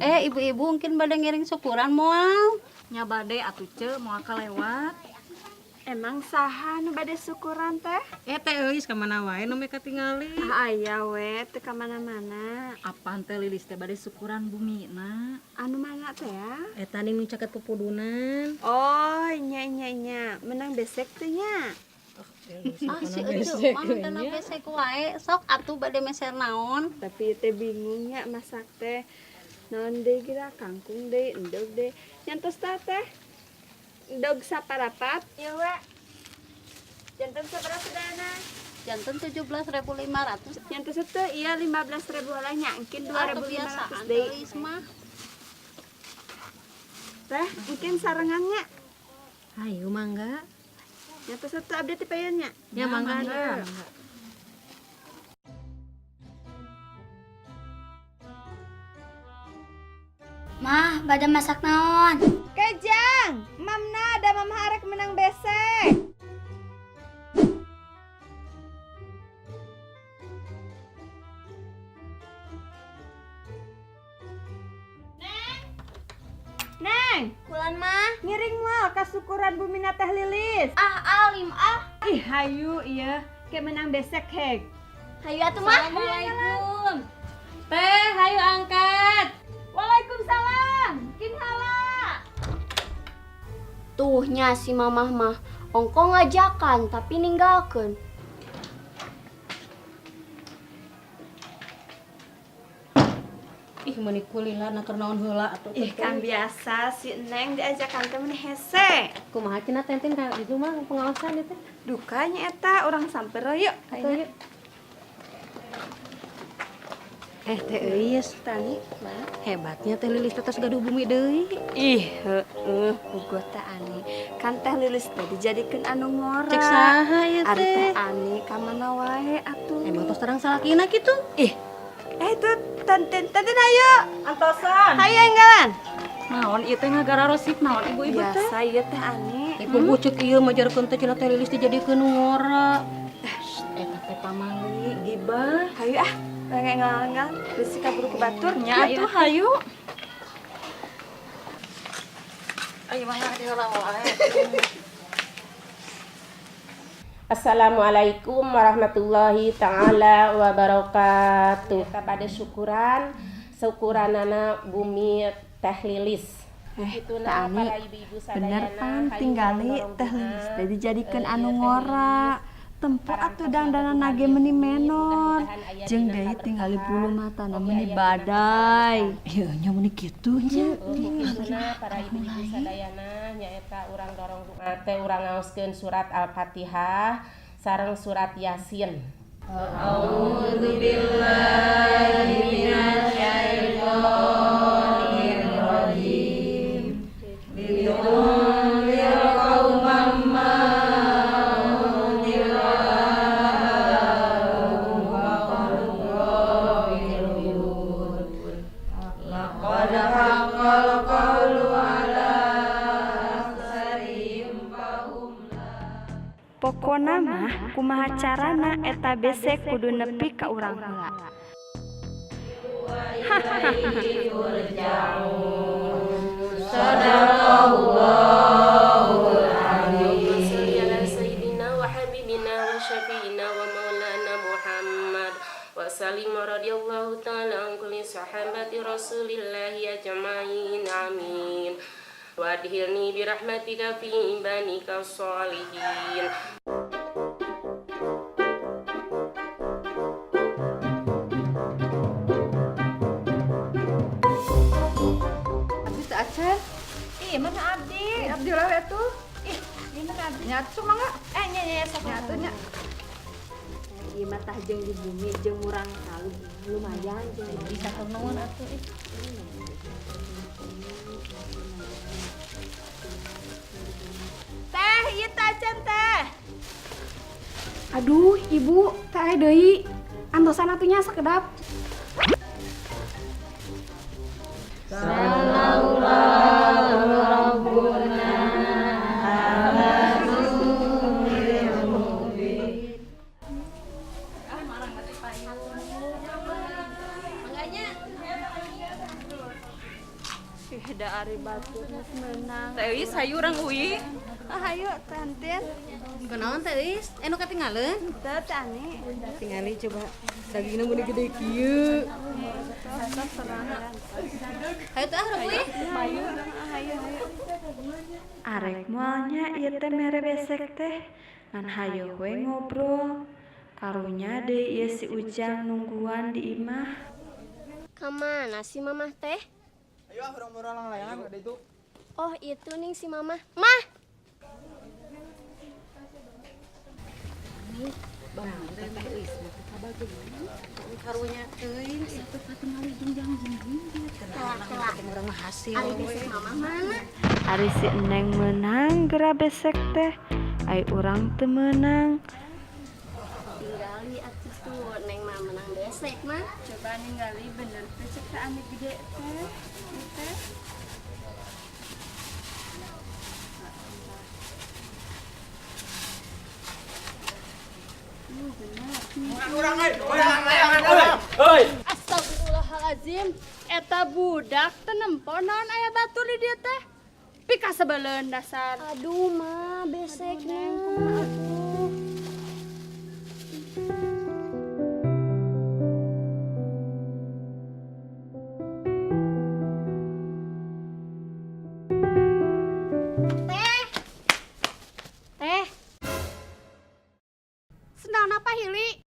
Ibu-ibu mungkin pada ngiring syukuran moal. Nya bade atuh ce moal kalewat. Emang saha nu bade syukuran teh? Teh euis ka mana wae nu meka tingali. Aya we teu ka mana-mana. Apaan teh Lilis teh bade syukuran bumina. Anu mana teh ya? Eta ning nu caket pupudunan. Oh, nya. Menang besek teh nya. Si Ecu mah teu besek wae. Sok atuh bade meser naon. Tapi teh bingung nya masak teh. Naon deui geura kangkung deui, endog deui. Nyantos teh. Endog saparapat. Ieu we. Janten sabaraha sedana? Janten 17.500. Nyantos teh iya 15.000 lah nya, engkin 2.500 deui. Teuis mah. Teh, engkin sarengan nya. Hayu mangga. Nyantos teh abdi teh payeun nya. Ya mangga. Mah, bade masak naon? Kejang, mamna ada mama arek menang besek. Neng, Kulan mah? ngiring moal kasukuran bumina teh Lilis. Alim Ih, hayu iya, ke menang besek heg. Hayu atuh mah. Assalamualaikum. Teh, hayu angkat. Waalaikumsalam. Kinhala. Tuhnya si mamah mah ongko ngajakan tapi ninggalkeun. Ih meuni kulilana keur naon heula atuh. Ih, kan biasa si Neng diajakan teh meneh hese. Kumaha cenah tenten ka itu mah pengawasan itu. Dukanya eta orang samper yuk. Atuh yuk. Teh euis. Tani. Hebatnya teh Lilis tetes gaduh bumi deui. Ih, puguh teh Ani. Kan teh Lilis teh dijadikeun anu ngora. Cek saha ieu Ari teh teh? Ani ka mana wae atuh. Emang tos terang salakina kitu? Ih. Itu tanten ayo. Antosan. Hayu enggalan. Naon ieu teh ngagara resik naon ibu-ibu teh? Biasa ieu teh Ani. Ibu cek ieu majarkeun teh cenah teh Lilis dijadikeun nu ngora. Eta teh pamali gibah. Hayu ah. Enggal-enggal. Besi kaburu ke batur. Nya atuh hayu. Ayo mana diheula wae. Assalamualaikum warahmatullahi ta'ala wabarakatuh. Kepada syukuranana bumi teh Lilis. Ituna Ani, para ibu-ibu bener sadayana pan hayu tinggali ngorong teh bumi. Lilis teh dijadikeun anu ngora. Tempo atuh dangdanan nage meuni menor. Jeung deui tinggali bulu matana meuni badai. Ieu nya meni kitu nya. Ituna para ibu-ibu sadayana nyaeta urang dorong teh urang ngaoskeun surat Al-Fatihah sareng surat Yasin. Pokona mah kumaha carana eta besek kudu nepi ka urang heula. Salli ala sayyidina wa habibina wa syafiina wa maulana Muhammad wa sallim radhiyallahu ta'ala an kulli sahabati rasulillahi ajma'in amin. Wa adhilni bi rahmatika fi ibanika sholihin. Abdi teh Aceh. Ih, mana abdi? Abdi lewe tuh. Ih, di mana abdi? Nyatu mangga. Nya sok nyatu nya. Ieu mah tah jeung di bumi jeung urang kali lumayan jeung Bisa keur naon atuh ih. teh ieu teh Aceh teh. Aduh, ibu, teh deui. Antosan atunya sakedap. da ari batur geus meunang. Teh sayu urang uwi. Hayu tantin. Kenaon teh Is? Nu katinggalin? Teu tani. Tingali coba dagingna mun gede kieu. Hayu teh urang uwi. Arek moalnya ieu teh mere besek teh. Ngan hayu we ngobrol. Karunya deui ieu si Ujang nungguan di imah. Kemana si mamah teh? Ayo orang-orang layangan ada itu. Oh itu nih si mamah. Mah! Karunya teuing itu katingali jenjang-jenjing. Kelak. Urang mah hasil Ari besek mamah mana? Ari si Eneng menang gera besek teh. Ai urang teu meunang. Tinggali atuh tuh neng mah menang besek mah. Coba ninggali bener teh cek teh anu gede teh. Teh. Orang layangan orang. Hei. Astagfirullahalazim, eta budak teu nempo naon aya batur di dieu teh. Pika sabeuleun dasar. Aduh mah beseknya. Teh. Sendal napa Hili?